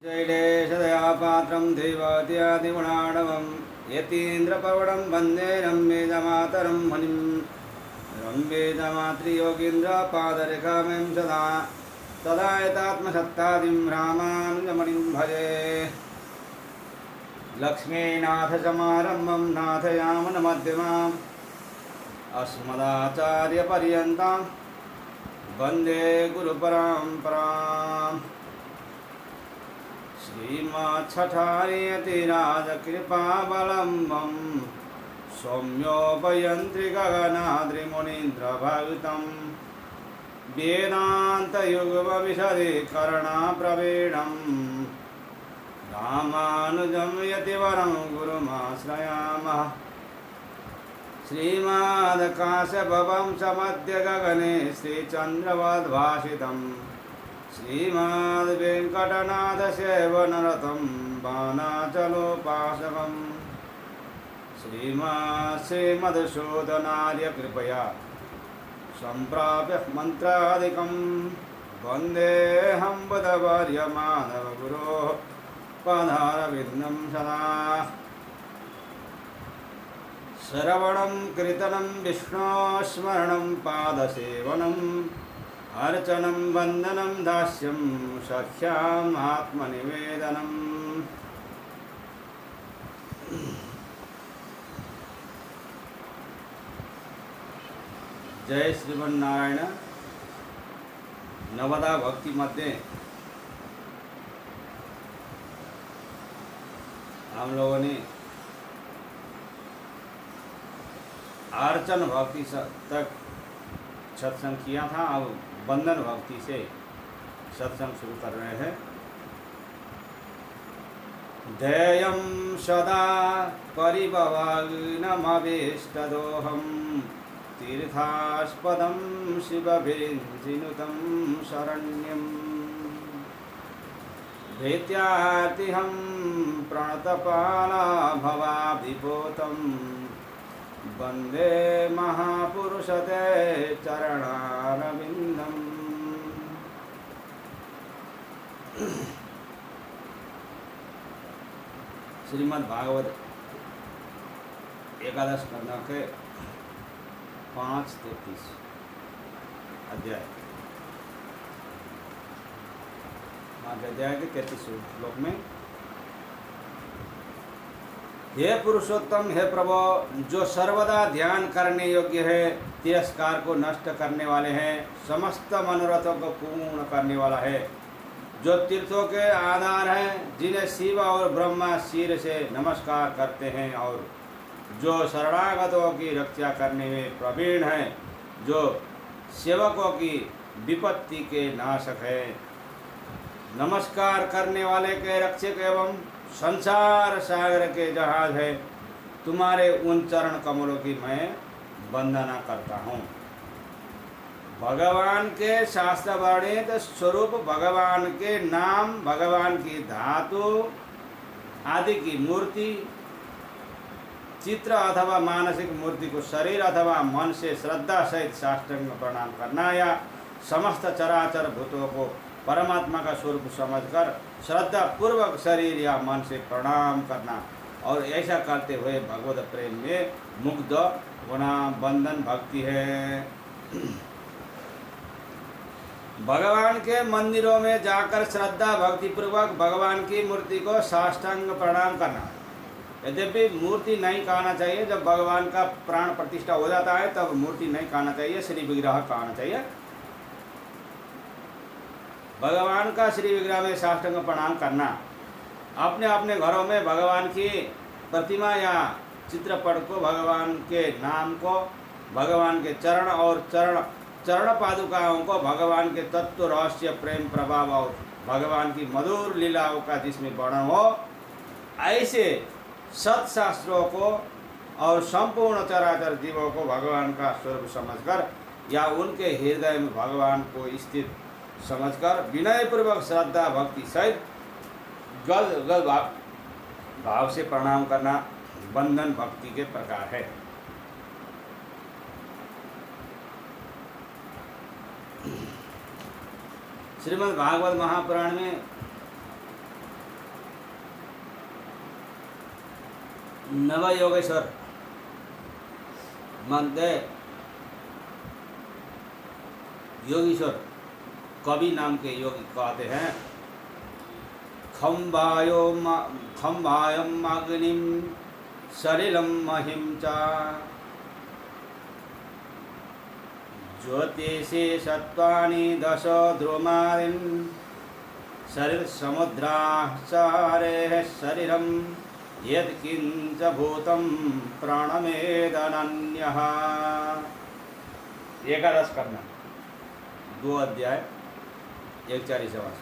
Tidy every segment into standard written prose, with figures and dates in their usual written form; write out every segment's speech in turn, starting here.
जैलेशदयापात्रं देवाद्यादिगुणाणवं यतीन्द्रपवनं वन्दे रम्येजमातरं मुनिं रम्येजमातृयोगीन्द्रपादरेखामें सदा तदा एतात्मसत्तादिं रामानुजमणिं भजे लक्ष्मीनाथसमारम्भं नाथयामुनमध्यमाम् अस्मदाचार्यपर्यन्तां वन्दे गुरुपरम्पराम् श्रीमच्छठारियतिराजकृपावलम्बं सौम्योपयन्त्रिगगनाद्रिमुनीन्द्रभवितं वेदान्तयुगमविशदीकरणाप्रवीणं रामानुजं यतिवरं गुरुमाश्रयामः। श्रीमद्काश्यपवंशमद्य गगने श्रीचन्द्रवद्भाषितम् श्रीमद्वेङ्कटनाथसेवनरतं बाणाचलोपासकम् श्रीमद्सूदनार्यकृपया सम्प्राप्य मन्त्रादिकं वन्देऽहं बुधवर्यमाधवगुरोः पदारविन्दं सदा। श्रवणं कीर्तनं विष्णोस्मरणं पादसेवनम् अर्चनं वन्दनं दास्यं सख्याम् आत्मनिवेदनम्। जय श्रीमन्नारायण। नवदा भक्ति मध्ये हम लोगों ने अर्चन भक्ति तक सत्संग किया था। अब बंधन भक्ति से सत्संग शुरू कर रहे हैं। ध्येयं सदा परिभवाग्नमभीष्टदोहं तीर्थास्पदं शिवभिर्जिनुतं शरण्यं भृत्यार्तिहं प्रणतपाला भवाब्धिपोतं वन्दे महापुरुषते चरणारविन्दम्। श्रीमद्भागवत एकादश स्कंध के 5-33 अध्याय 5 अध्याय के 33 श्लोक में, हे पुरुषोत्तम, हे प्रभु, जो सर्वदा ध्यान करने योग्य है, तिरस्कार को नष्ट करने वाले हैं, समस्त मनोरथों को पूर्ण करने वाला है, जो तीर्थों के आधार हैं, जिन्हें शिव और ब्रह्मा सिर से नमस्कार करते हैं, और जो शरणागतों की रक्षा करने में प्रवीण है, जो सेवकों की विपत्ति के नाशक है, नमस्कार करने वाले के रक्षक एवं संसार सागर के जहाज है, तुम्हारे उन चरण कमलों की मैं वंदना करता हूँ। भगवान के शास्त्र वर्णित स्वरूप, भगवान के नाम, भगवान की धातु आदि की मूर्ति, चित्र अथवा मानसिक मूर्ति को शरीर अथवा मन से श्रद्धा सहित साष्टांग प्रणाम करना, या समस्त चराचर भूतों को परमात्मा का स्वरूप समझकर श्रद्धा पूर्वक शरीर या मन से प्रणाम करना, और ऐसा करते हुए भगवत प्रेम में मुग्ध होना बंधन भक्ति है। भगवान के मंदिरों में जाकर श्रद्धा भक्ति पूर्वक भगवान की मूर्ति को साष्टांग प्रणाम करना। यद्यपि मूर्ति नहीं कहना चाहिए, जब भगवान का प्राण प्रतिष्ठा हो जाता है तब मूर्ति नहीं कहना चाहिए, श्री विग्रह कहना चाहिए। भगवान का श्री विग्रह में साष्टांग प्रणाम करना। अपने अपने घरों में भगवान की प्रतिमा या चित्रपट को, भगवान के नाम को, भगवान के चरण और चरण पादुकाओं को, भगवान के तत्व रहस्य प्रेम प्रभाव और भगवान की मधुर लीलाओं का जिसमें वर्णन हो, ऐसे सत्शास्त्रों को और संपूर्ण चराचर जीवों को भगवान का स्वरूप समझकर या उनके हृदय में भगवान को स्थित समझकर विनय पूर्वक श्रद्धा भक्ति सहित गद भाव से प्रणाम करना बंधन भक्ति के प्रकार है। श्रीमद् भागवत महापुराण में नव योगेश्वर मानते योगीश्वर कवि नाम के योगी कहते हैं। खम्बायम अग्निम सलिलम महिम च ज्योतिषे सत्वानि दश ध्रुमादिन शरीर समुद्राचारे शरीरम यत्किंच भूतम प्राणमेदनन्यः। एकादश करना 2 अध्याय 1:40।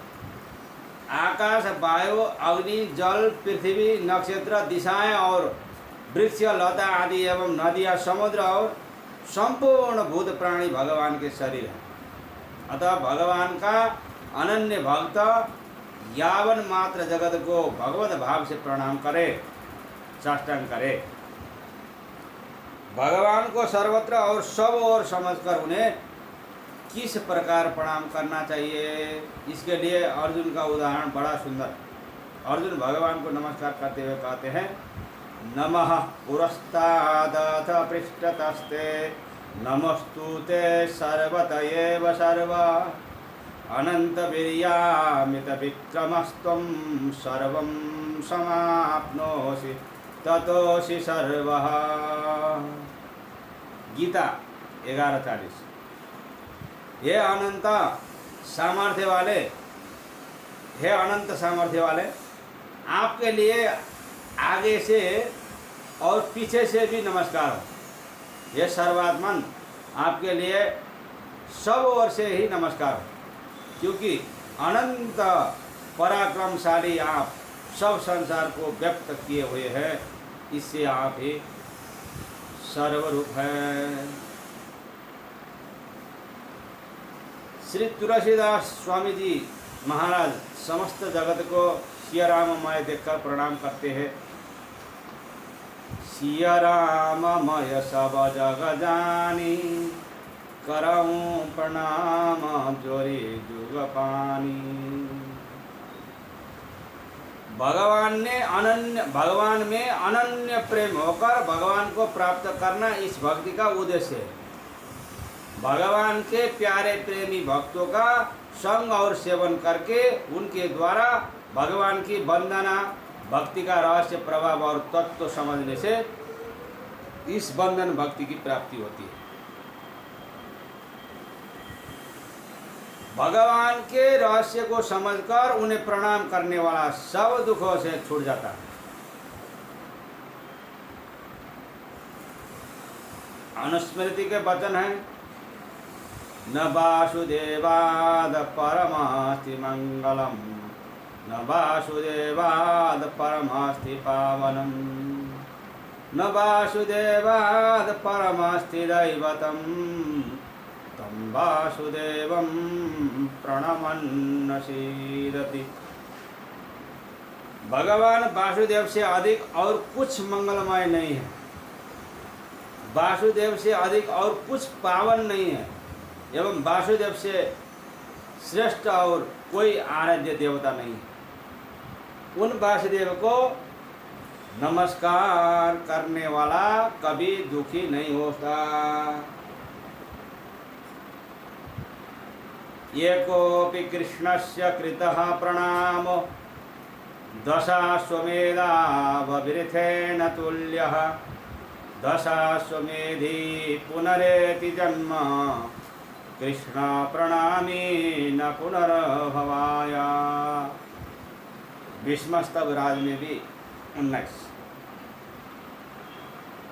आकाश, वायु, अग्नि, जल, पृथ्वी, नक्षत्र, दिशाएं और वृक्ष, लता आदि एवं नदियाँ, समुद्र और संपूर्ण भूत प्राणी भगवान के शरीर हैं। अतः भगवान का अनन्य भक्त यावन मात्र जगत को भगवत भाव से प्रणाम करे, साष्टांग करे। भगवान को सर्वत्र और सब ओर समझकर उन्हें किस प्रकार प्रणाम करना चाहिए, इसके लिए अर्जुन का उदाहरण बड़ा सुंदर। अर्जुन भगवान को नमस्कार करते हुए कहते हैं, नमः पुरस्तादथ पृष्ठतस्ते नमस्तुते सर्वतयेव सर्व अनंत वीर्यामित विक्रमस्त्वं सर्वं समाप्नोषि ततोषि सर्वः। गीता 11:40। हे अनंत सामर्थ्य वाले, आपके लिए आगे से और पीछे से भी नमस्कार हो। हे सर्वात्मन, आपके लिए सब ओर से ही नमस्कार हो, क्योंकि अनंत पराक्रमशाली आप सब संसार को व्यक्त किए हुए हैं। इससे आप ही सर्वरूप हैं। श्री तुलसीदास स्वामी जी महाराज समस्त जगत को सिया राममय देखकर प्रणाम करते हैं। सिया राममय सब जग जानी, करऊं प्रणाम जोरी जुग पानी। भगवान में अनन्य प्रेम होकर भगवान को प्राप्त करना इस भक्ति का उद्देश्य है। भगवान के प्यारे प्रेमी भक्तों का संग और सेवन करके उनके द्वारा भगवान की वंदना, भक्ति का रहस्य, प्रभाव और तत्व समझने से इस बंधन भक्ति की प्राप्ति होती है। भगवान के रहस्य को समझकर उन्हें प्रणाम करने वाला सब दुखों से छूट जाता है। अनुस्मृति के वचन हैं, न वासुदेवाद परमास्ति मंगलम, न वासुदेवाद परमास्ति पावनम, न वासुदेवाद परमास्ति दैवतम, तम वासुदेवम प्रणमन्न सीदति। भगवान वासुदेव से अधिक और कुछ मंगलमय नहीं है, वासुदेव से अधिक और कुछ पावन नहीं है, एवं वासुदेव से श्रेष्ठ और कोई आराध्य देवता नहीं है। उन वासुदेव को नमस्कार करने वाला कभी दुखी नहीं होता। एकोपि कृष्णस्य कृतः प्रणामो दशाश्वमेधावृथेन तुल्यः, दशाश्वमेधी पुनरेति जन्म, कृष्ण प्रणामी न पुनर्भवाया। भीष्मस्तव राज में भी 19।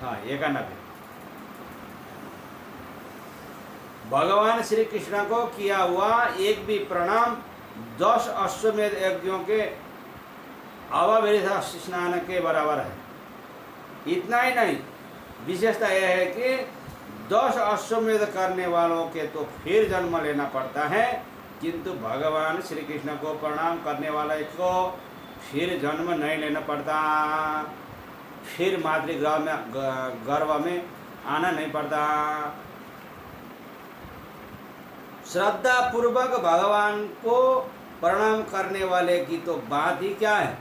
हाँ, 91। भगवान श्री कृष्ण को किया हुआ एक भी प्रणाम 10 अश्वमेध यज्ञों के अवभृत स्नान के बराबर है। इतना ही नहीं, विशेषता यह है कि 10 अश्वमेध करने वालों के तो फिर जन्म लेना पड़ता है, किंतु भगवान श्री कृष्ण को प्रणाम करने वाले को फिर जन्म नहीं लेना पड़ता, फिर मातृगृह में गर्भ में आना नहीं पड़ता। श्रद्धा पूर्वक भगवान को प्रणाम करने वाले की तो बात ही क्या है।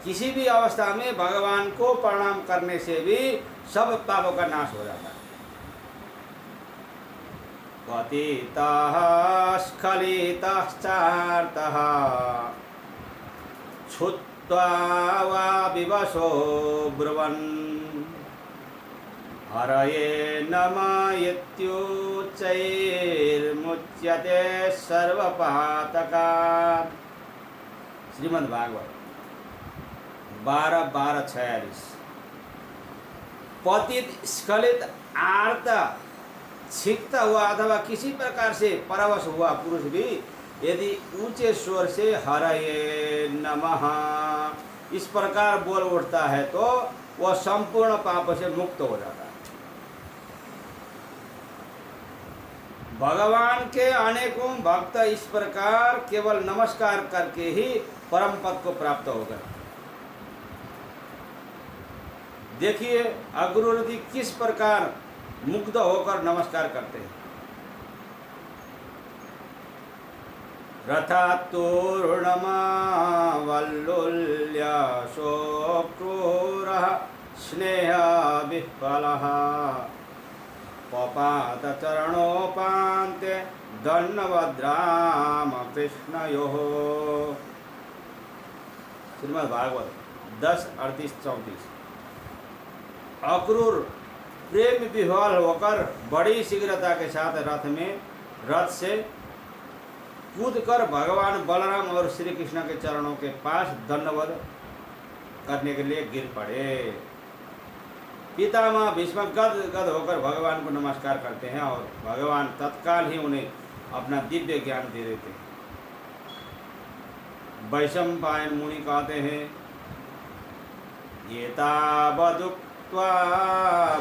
किसी भी अवस्था में भगवान को प्रणाम करने से भी सब पापों का नाश हो जाता है। पतितः स्खलितश्चार्तः क्षुत्वा वा विवशो ब्रुवन् हरये नमः इत्युच्चैर्मुच्यते सर्वपातकात्। श्रीमद् भागवत 12:46। पतित, स्खलित, आर्त, छिक्त हुआ अथवा किसी प्रकार से परवश हुआ पुरुष भी यदि ऊंचे स्वर से हरये नमः इस प्रकार बोल उठता है तो वह संपूर्ण पाप से मुक्त हो जाता है। भगवान के अनेकों भक्त इस प्रकार केवल नमस्कार करके ही परम पद को प्राप्त हो गए। देखिए अग्रवर्ती किस प्रकार मुग्ध होकर नमस्कार करते हैं। रथातूर्णमावल्लुल्य शोक्रूरः स्नेह विह्वलः पपात चरणोपान्ते दण्डवद्राम कृष्णयोः। श्रीमद् भागवत 10:38-34। अक्रूर प्रेम विह्वल होकर बड़ी शीघ्रता के साथ रथ से कूदकर भगवान बलराम और श्री कृष्ण के चरणों के पास दंडवत करने के लिए गिर पड़े। पितामह भीष्म गद होकर भगवान को नमस्कार करते हैं और भगवान तत्काल ही उन्हें अपना दिव्य ज्ञान दे देते हैं। वैशंपायन मुनि कहते हैं एतावदुक्त्वा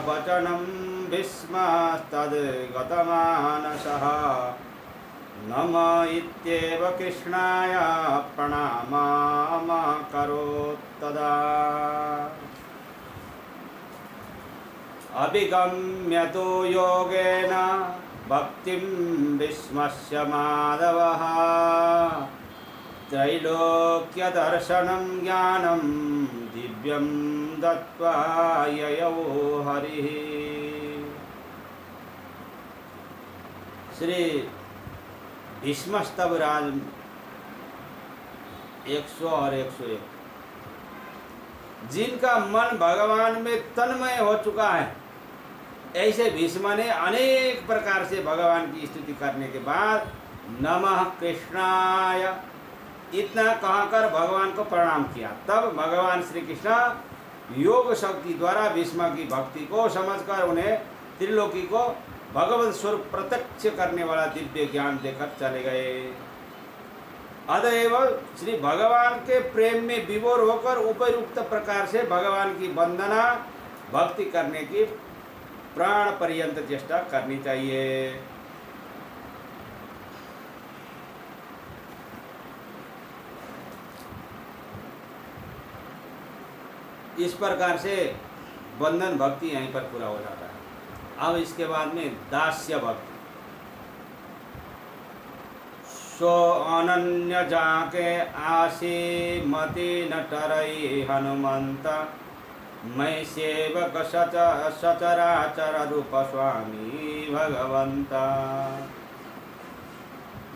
वचनं भीष्मस्तद्गतमानसः नमः इत्येव कृष्णाय प्रणाममकरोत् तदा। अभिगम्य तो योगेन भक्तिं भीष्मस्य माधवः त्रैलोक्यदर्शनं ज्ञानं दिव्यं दत्त्वा ययौ हरिः। श्री भीष्मस्तव राज 100 और 101। जिनका मन भगवान में तन्मय हो चुका है, ऐसे भीष्म ने अनेक प्रकार से भगवान की स्तुति करने के बाद नमः कृष्णाय इतना कहकर भगवान को प्रणाम किया। तब भगवान श्री कृष्ण योग शक्ति द्वारा भीष्म की भक्ति को समझकर उन्हें त्रिलोकी को भगवत स्वरूप प्रत्यक्ष करने वाला दिव्य ज्ञान देकर चले गए। अतएव श्री भगवान के प्रेम में विभोर होकर उपयुक्त प्रकार से भगवान की वंदना भक्ति करने की प्राण पर्यंत चेष्टा करनी चाहिए। इस प्रकार से बंधन भक्ति यहीं पर पूरा हो जाता है। अब इसके बाद में दास्य भक्ति। सो अनन्य जाके आशी मति न टरई हनुमंत मैं सेवक सचराचर रूप स्वामी भगवंता।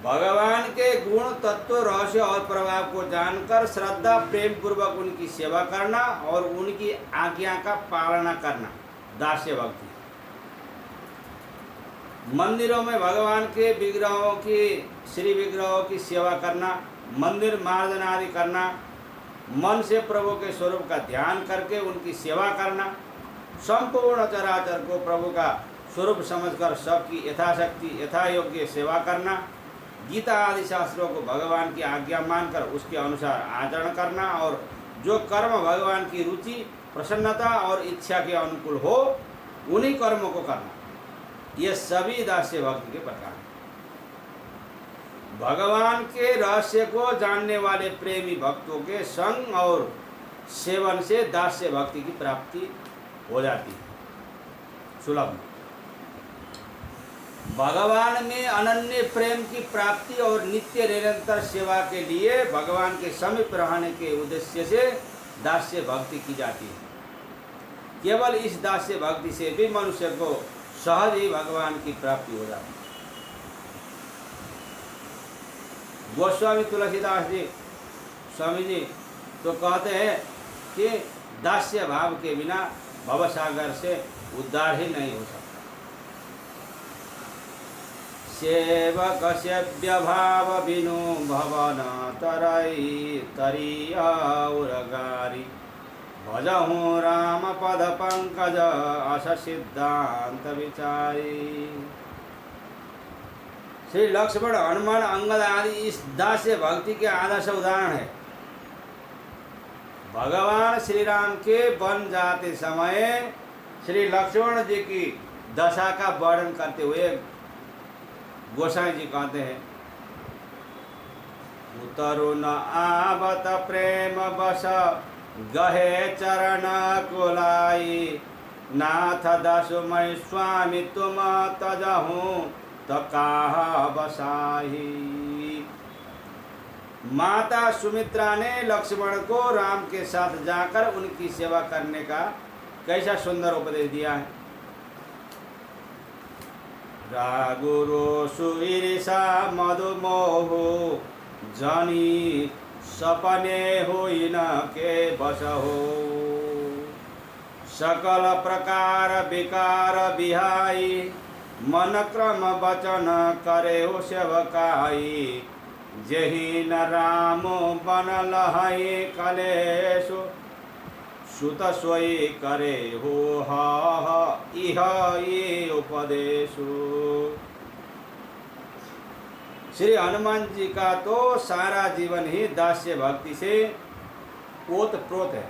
भगवान के गुण तत्व रहस्य और प्रभाव को जानकर श्रद्धा प्रेम पूर्वक उनकी सेवा करना और उनकी आज्ञा का पालना करना दास्य भक्ति। मंदिरों में भगवान के विग्रहों की श्री विग्रहों की सेवा करना, मंदिर मार्जन आदि करना, मन से प्रभु के स्वरूप का ध्यान करके उनकी सेवा करना, संपूर्ण चराचर को प्रभु का स्वरूप समझकर सबकी यथाशक्ति यथा योग्य सेवा करना, गीता आदि शास्त्रों को भगवान की आज्ञा मानकर उसके अनुसार आचरण करना और जो कर्म भगवान की रुचि प्रसन्नता और इच्छा के अनुकूल हो उन्हीं कर्मों को करना, ये सभी दास्य भक्ति के प्रकार हैं। भगवान के रहस्य को जानने वाले प्रेमी भक्तों के संग और सेवन से दास्य भक्ति की प्राप्ति हो जाती है सुलभ। भगवान में अनन्य प्रेम की प्राप्ति और नित्य निरंतर सेवा के लिए भगवान के समीप रहने के उद्देश्य से दास्य भक्ति की जाती है। केवल इस दास्य भक्ति से भी मनुष्य को सहज ही भगवान की प्राप्ति हो जाती है। गोस्वामी तुलसीदास जी स्वामी जी तो कहते हैं कि दास्य भाव के बिना भवसागर से उद्धार ही नहीं हो सकता। सेवक सेव्य भाव बिनु भवन तरई तरी और गारी भजहूँ राम पद पंकज अस सिद्धांत विचारी। श्री लक्ष्मण हनुमान अंगद आदि इस दास्य भक्ति के आदर्श उदाहरण है। भगवान श्री राम के वन जाते समय श्री लक्ष्मण जी की दशा का वर्णन करते हुए गोसाई जी कहते हैं, उतरु न आवत प्रेम बस गहे चरण कुलाई नाथ दसु मैं स्वामी तुम तजहूँ तो कहा बसाही। माता सुमित्रा ने लक्ष्मण को राम के साथ जाकर उनकी सेवा करने का कैसा सुंदर उपदेश दिया है। रागुरो सुईर्षा मधुमोह जनी सपने हुई न के बस हो सकल प्रकार विकार बिहाई मन क्रम वचन करे हो सेवकाई जही न राम बन लहई कलेशु सुत सोई करे हो इह ये उपदेशु। श्री हनुमान जी का तो सारा जीवन ही दास्य भक्ति से ओतप्रोत है।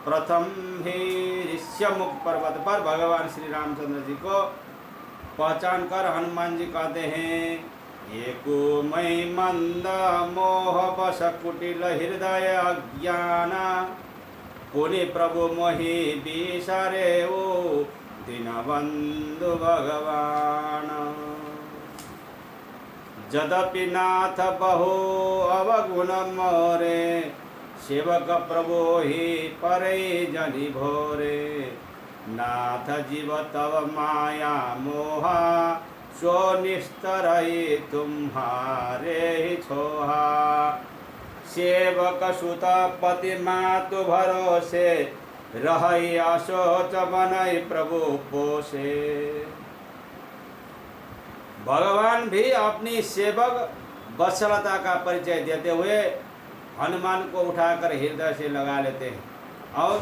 प्रथम ही ऋष्यमुख पर्वत पर भगवान श्री रामचंद्र जी को पहचान कर हनुमान जी कहते हैं, एको मई मंद मोह बस कुटिल हृदय अज्ञाना पुनि प्रभु मोहि बिसरे ओ दीनबंधु भगवान। यद्यपि नाथ बहु अवगुण मोरे सेवक प्रभु ही परे जनि भोरे नाथ जीव तव माया मोहा सो निस्तरई तुम्हारे ही छोहा सेवक सुत पति मातु भरोसे रही अशोच बनई प्रभु पोसे। भगवान भी अपनी सेवक वत्सलता का परिचय देते हुए हनुमान को उठाकर हृदय से लगा लेते हैं और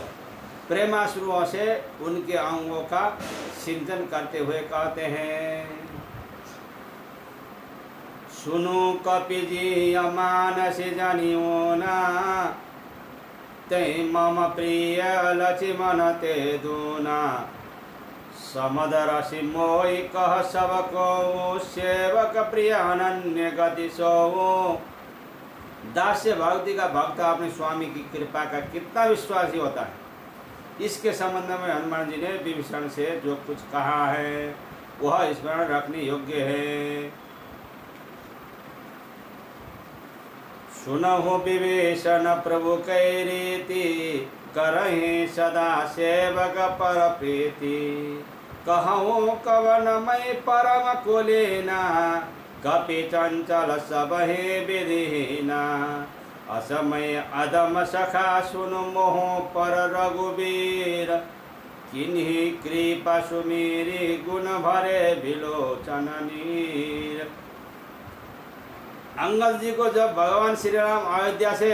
प्रेमाश्रुओं से उनके अंगों का चिंतन करते हुए कहते हैं, सुनु कपि जी मानसि जनियो ना तै मम प्रिय लक्ष्मण ते दूना समदरसि मोहि कह सब को सेवक प्रिय अनन्य गति सो। दास्य भक्ति का भक्त अपने स्वामी की कृपा का कितना विश्वासी होता है, इसके संबंध में हनुमान जी ने विभीषण से जो कुछ कहा है वह स्मरण रखने योग्य है। सुनहु विभीषण प्रभु कै रीति करहि सदा सेवक पर प्रीति कहूँ कवन मई परम कुलीना कपि चंचल सबहे विधिहीना असमय अदम सखा सुनु मोह पर रघुवीर किन्हीं कृपा सुमीरी गुण भरे विलोचन नीर। अंगद जी को जब भगवान श्री राम अयोध्या से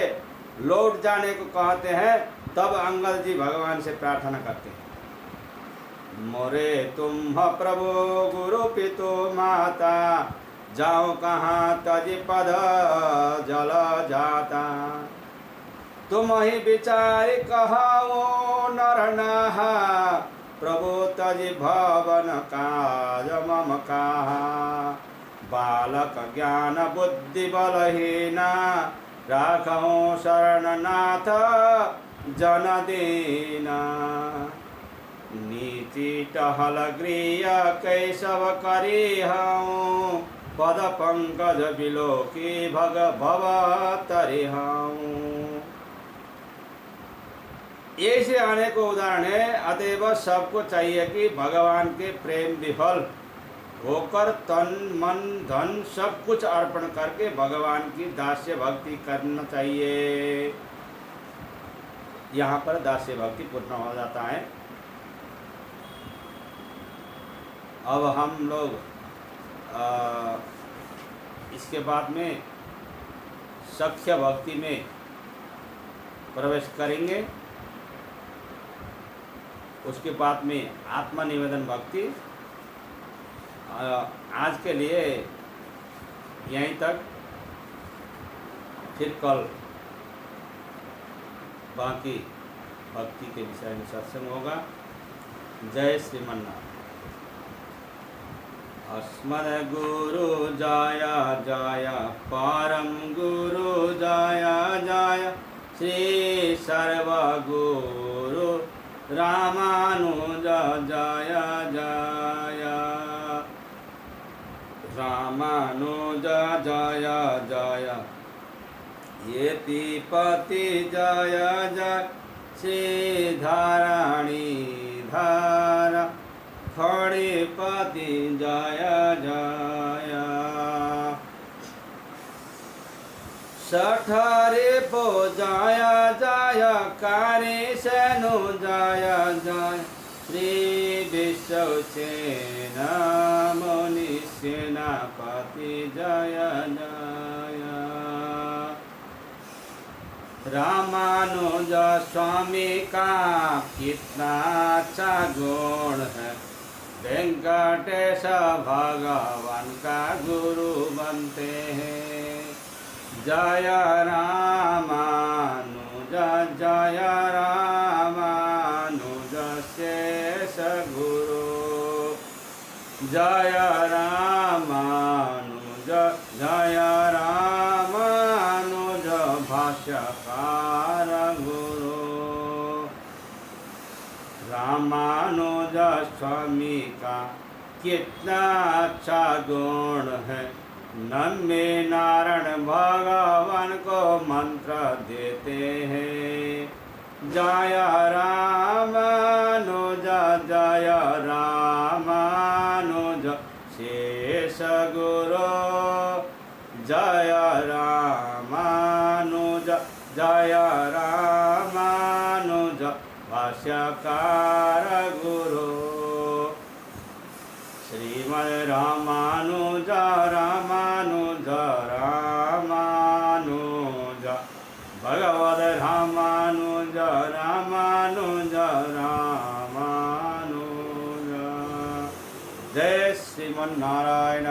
लौट जाने को कहते हैं तब अंगद जी भगवान से प्रार्थना करते हैं, मोरे तुम प्रभु गुरु पितु माता जाओ कहाँ तज पद जल जाता तुम ही विचार कहाओ नर नहा प्रभु तज भवन काज मम कहा बालक ज्ञान बुद्धि बलहीना राखो शरणनाथ जन दीना नीति टहल गृह कैसव करी हूँ पद पंकज बिलो की भग भव तरी हूँ। ऐसे अनेक उदाहरण है। अतएव सबको चाहिए कि भगवान के प्रेम विफल होकर तन मन धन सब कुछ अर्पण करके भगवान की दास्य भक्ति करना चाहिए। यहाँ पर दास्य भक्ति पूर्ण हो जाता है। अब हम लोग इसके बाद में सख्य भक्ति में प्रवेश करेंगे। उसके बाद में आत्मनिवेदन भक्ति। आज के लिए यहीं तक, फिर कल बाकी भक्ति के विषय में सत्संग होगा। जय श्रीमन्नारायण। अस्मद् गुरु जय जय परम गुरु जय जय श्री सर्वगुरु रामानुज जय जय रामानुज जय जय यतिपति जय जय श्री धरणी धर खड़ीपति जय जय सठरे पो जय जय कारे सेनु जय जय श्री विश्वसेना मुनि सेनापति जय जय रामानुज स्वामी का कितना अच्छा गुण है। वेंकटेश भगवान का गुरु बनते हैं। जय रामानुज जय रामानुज शेष गुरु जय रामानुज जय रामानुज भाष्यकार गुरु रामानुज स्वामी का कितना अच्छा गुण है। नन्हे नारायण भगवान को मंत्र देते हैं। जय रामानुज जय रामानुज शेष गुरु जय रामानुज जय रामानुज भाष्यकार गुरु श्रीमद् रामानुज रामानुज रामानुज भगवद रामानुज रामानुज रामानुज। जय श्रीमन्नारायण।